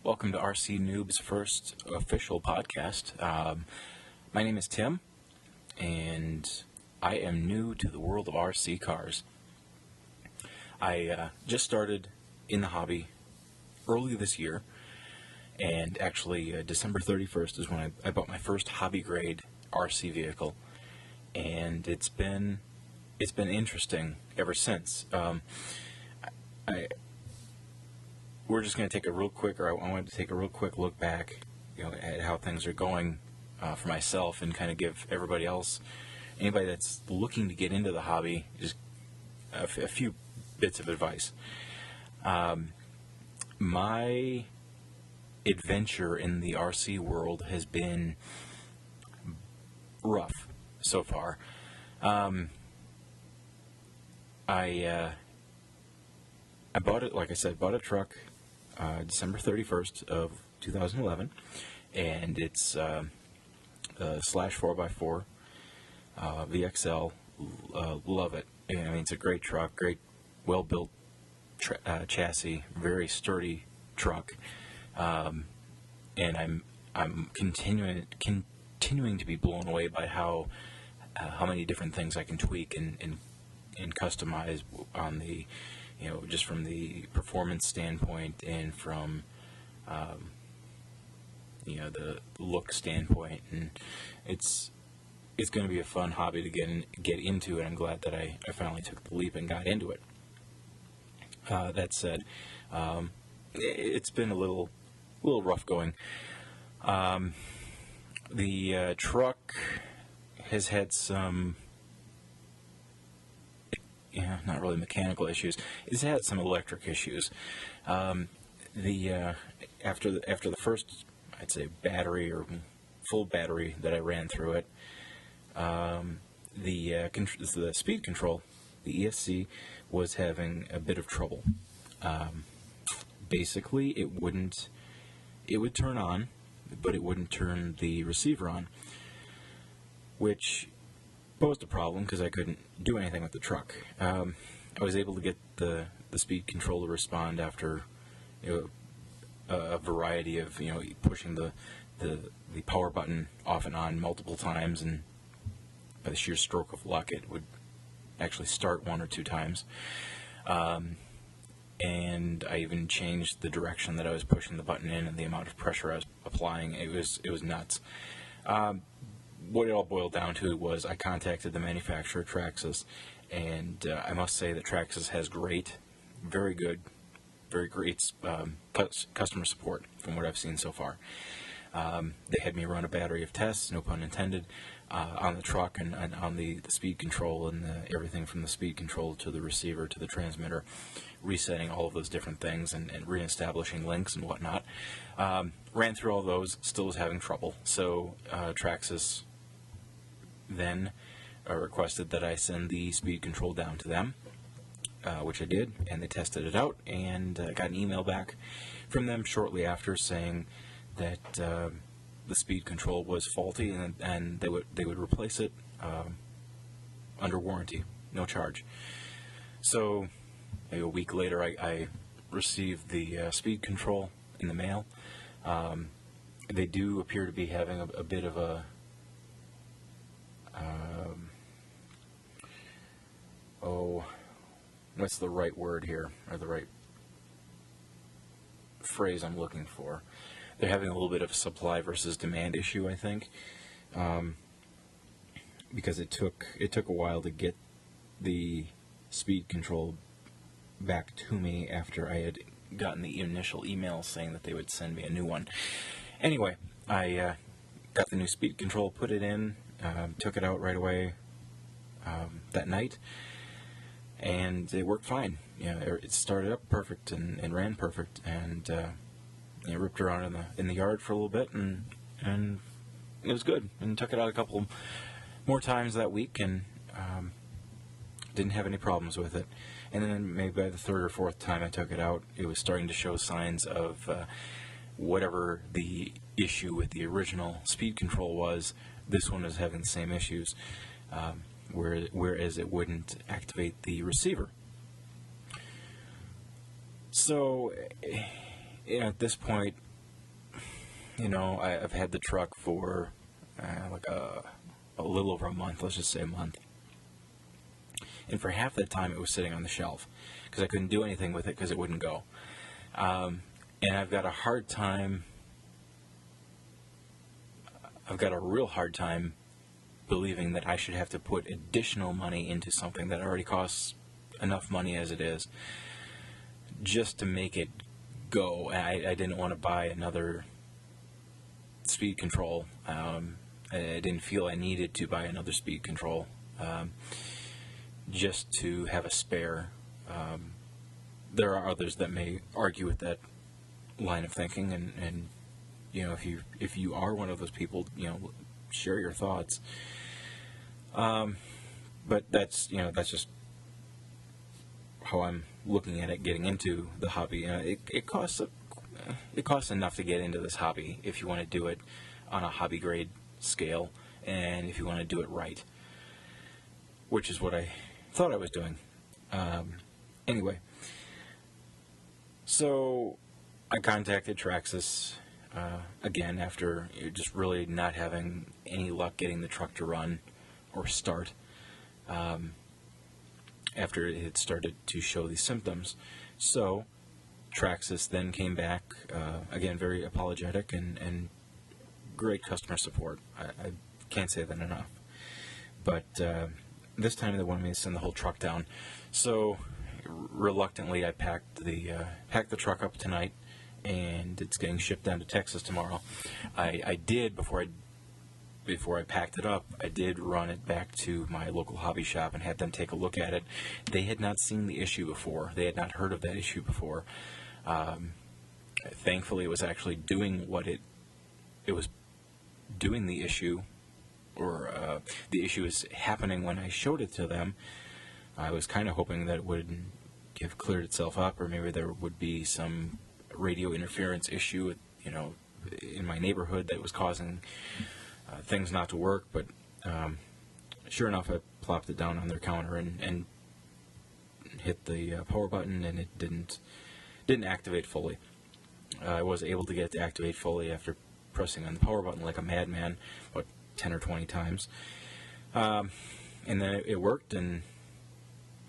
Welcome to RC Newb's first official podcast. My name is Tim, and I am new to the world of RC cars. I just started in the hobby early this year, and actually December 31st is when I bought my first hobby-grade RC vehicle, and it's been interesting ever since. We're just going to take a real quick, or I wanted to take a real quick look back, at how things are going for myself, and kind of give everybody else, anybody that's looking to get into the hobby, just a few bits of advice. My adventure in the RC world has been rough so far. I bought it, like I said, bought a truck December 31st of 2011, and it's a slash 4x4 VXL. Love it. I mean, it's a great truck, great, well-built chassis, very sturdy truck, and I'm continuing to be blown away by how many different things I can tweak and customize on the, just from the performance standpoint and from, the look standpoint, and it's going to be a fun hobby to get into, and I'm glad that I finally took the leap and got into it. That said, it's been a little rough going. The truck has had some, not really mechanical issues. It's had some electric issues. After the first, I'd say, battery or full battery that I ran through it, the speed control, the ESC, was having a bit of trouble. Basically, it would turn on, but it wouldn't turn the receiver on, which posed a problem because I couldn't do anything with the truck. I was able to get the speed control to respond after a variety of pushing the power button off and on multiple times, and by the sheer stroke of luck, it would actually start one or two times. And I even changed the direction that I was pushing the button in and the amount of pressure I was applying. It was nuts. What it all boiled down to was I contacted the manufacturer, Traxxas, and I must say that Traxxas has very great customer support from what I've seen so far. They had me run a battery of tests, no pun intended, on the truck and on the speed control and everything from the speed control to the receiver to the transmitter, resetting all of those different things and reestablishing links and whatnot. Ran through all those, still was having trouble. So Traxxas then requested that I send the speed control down to them, which I did, and they tested it out, and got an email back from them shortly after saying that the speed control was faulty, and they would replace it under warranty, no charge. So maybe a week later, I received the speed control in the mail. They do appear to be having a bit of a what's the right word here, or the right phrase I'm looking for? They're having a little bit of a supply versus demand issue, I think, because it took a while to get the speed control back to me after I had gotten the initial email saying that they would send me a new one. Anyway, I got the new speed control, put it in, took it out right away that night, and it worked fine. It started up perfect and ran perfect, and ripped around in the yard for a little bit, and it was good. And took it out a couple more times that week, and didn't have any problems with it. And then maybe by the third or fourth time I took it out, it was starting to show signs of whatever the issue with the original speed control was. This one was having the same issues, whereas it wouldn't activate the receiver. So, at this point, I've had the truck for like a little over a month, let's just say a month. And for half that time, it was sitting on the shelf because I couldn't do anything with it because it wouldn't go. And I've got a real hard time believing that I should have to put additional money into something that already costs enough money as it is just to make it go. I didn't want to buy another speed control. I didn't feel I needed to buy another speed control just to have a spare. There are others that may argue with that line of thinking, and if you are one of those people, share your thoughts. But that's just how I'm looking at it, getting into the hobby. It costs enough to get into this hobby if you want to do it on a hobby grade scale, and if you want to do it right, which is what I thought I was doing. Anyway, so I contacted Traxxas again after just really not having any luck getting the truck to run or start after it had started to show these symptoms. So Traxxas then came back, again, very apologetic and great customer support. I can't say that enough. But this time they wanted me to send the whole truck down. So reluctantly, I packed the truck up tonight, and it's getting shipped down to Texas tomorrow. I did, before I packed it up, I did run it back to my local hobby shop and had them take a look at it. They had not seen the issue before. They had not heard of that issue before. Thankfully, it was actually doing what it was doing the issue, or the issue is happening when I showed it to them. I was kind of hoping that it would have cleared itself up, or maybe there would be some radio interference issue, in my neighborhood that was causing things not to work. But sure enough, I plopped it down on their counter and hit the power button, and it didn't activate fully. I was able to get it to activate fully after pressing on the power button like a madman, about 10 or 20 times. And then it worked, and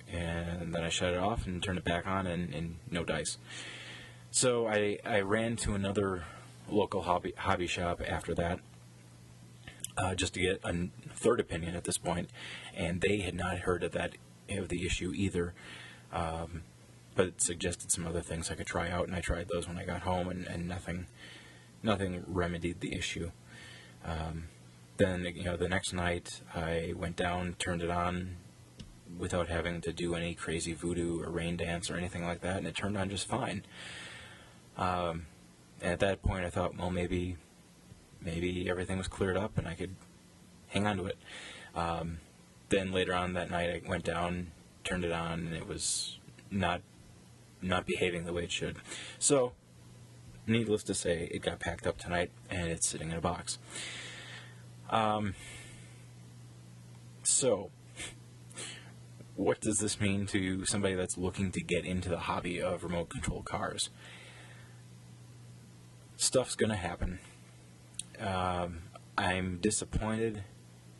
then I shut it off and turned it back on, and no dice. So I ran to another local hobby shop after that, just to get a third opinion at this point, and they had not heard of the issue either, but it suggested some other things I could try out, and I tried those when I got home, and nothing remedied the issue. Then the next night I went down, turned it on without having to do any crazy voodoo or rain dance or anything like that, and it turned on just fine. And at that point I thought, well, maybe everything was cleared up and I could hang on to it. Then later on that night I went down, turned it on, and it was not behaving the way it should. So needless to say, it got packed up tonight and it's sitting in a box. So what does this mean to somebody that's looking to get into the hobby of remote control cars? Stuff's going to happen. I'm disappointed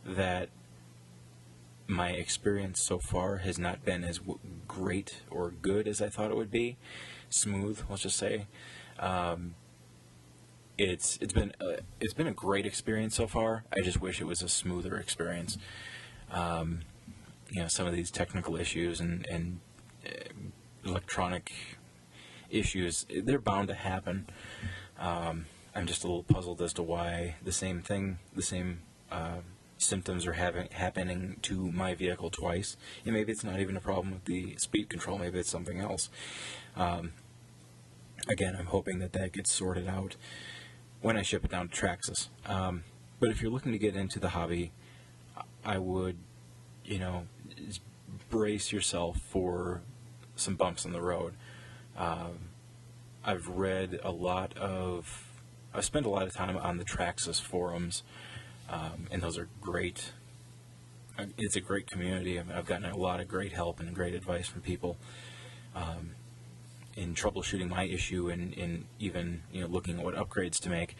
that my experience so far has not been as great or good as I thought it would be. Smooth, let's just say. It's been a great experience so far. I just wish it was a smoother experience. Some of these technical issues and electronic issues, they're bound to happen. I'm just a little puzzled as to why the same symptoms are happening to my vehicle twice. And maybe it's not even a problem with the speed control. Maybe it's something else. Again, I'm hoping that gets sorted out when I ship it down to Traxxas. But if you're looking to get into the hobby, I would, brace yourself for some bumps on the road. I've spent a lot of time on the Traxxas forums, and those are great. It's a great community. I've gotten a lot of great help and great advice from people in troubleshooting my issue, and in even looking at what upgrades to make.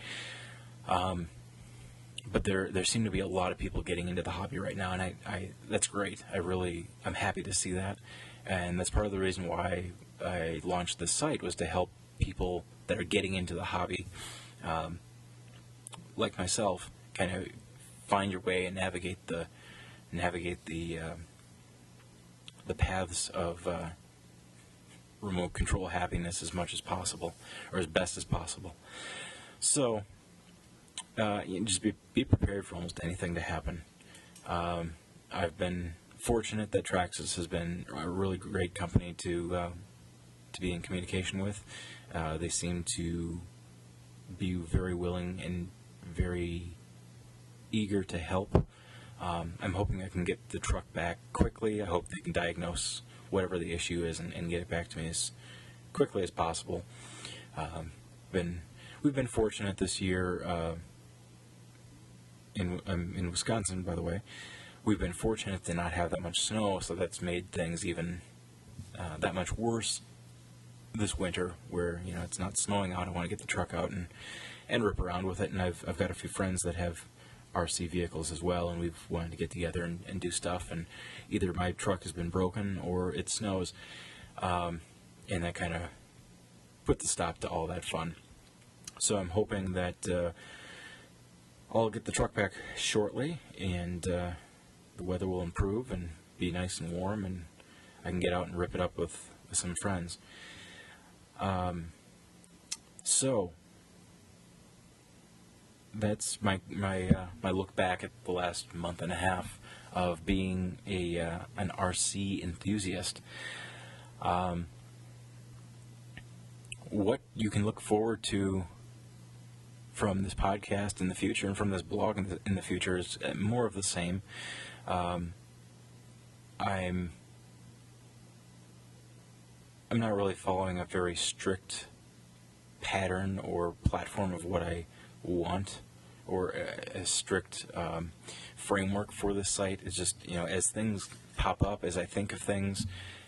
But there seem to be a lot of people getting into the hobby right now, and I that's great. I'm happy to see that, and that's part of the reason why I launched this site, was to help people that are getting into the hobby, like myself, kind of find your way and navigate the paths of remote control happiness as much as possible, or as best as possible. So just be prepared for almost anything to happen. I've been fortunate that Traxxas has been a really great company to be in communication with. They seem to be very willing and very eager to help. I'm hoping I can get the truck back quickly. I hope they can diagnose whatever the issue is and get it back to me as quickly as possible. We've been fortunate this year in Wisconsin, by the way. We've been fortunate to not have that much snow, so that's made things even that much worse this winter, where it's not snowing out. I want to get the truck out and rip around with it, and I've got a few friends that have RC vehicles as well, and we've wanted to get together and do stuff, and either my truck has been broken or it snows, and that kind of put the stop to all that fun. So I'm hoping that I'll get the truck back shortly, and the weather will improve and be nice and warm, and I can get out and rip it up with some friends. So that's my look back at the last month and a half of being an RC enthusiast. What you can look forward to from this podcast in the future, and from this blog in the future, is more of the same. I'm not really following a very strict pattern or platform of what I want, or a strict framework for this site. It's just, as things pop up, as I think of things,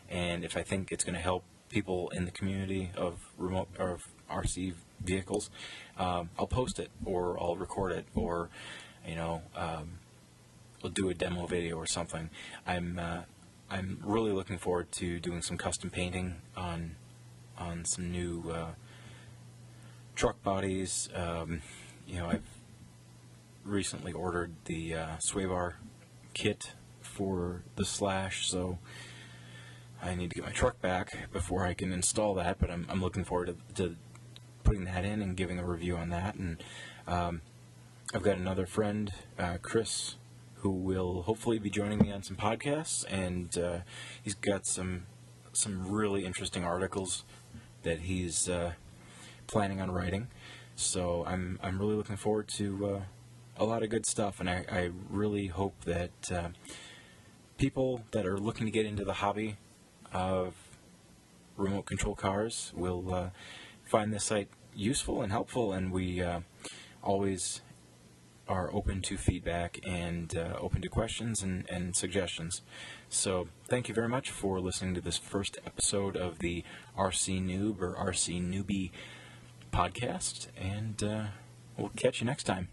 and if I think it's going to help people in the community of RC vehicles, I'll post it, or I'll record it, or I'll do a demo video or something. I'm really looking forward to doing some custom painting on some new truck bodies. I've recently ordered the sway bar kit for the Slash, so I need to get my truck back before I can install that, but I'm looking forward to putting that in and giving a review on that. And I've got another friend, Chris, who will hopefully be joining me on some podcasts, and he's got some really interesting articles that he's planning on writing. So I'm really looking forward to a lot of good stuff, and I really hope that people that are looking to get into the hobby of remote control cars will find this site useful and helpful, and we always are open to feedback and open to questions and suggestions. So thank you very much for listening to this first episode of the RC Newb or RC Newb Podcast, and we'll catch you next time.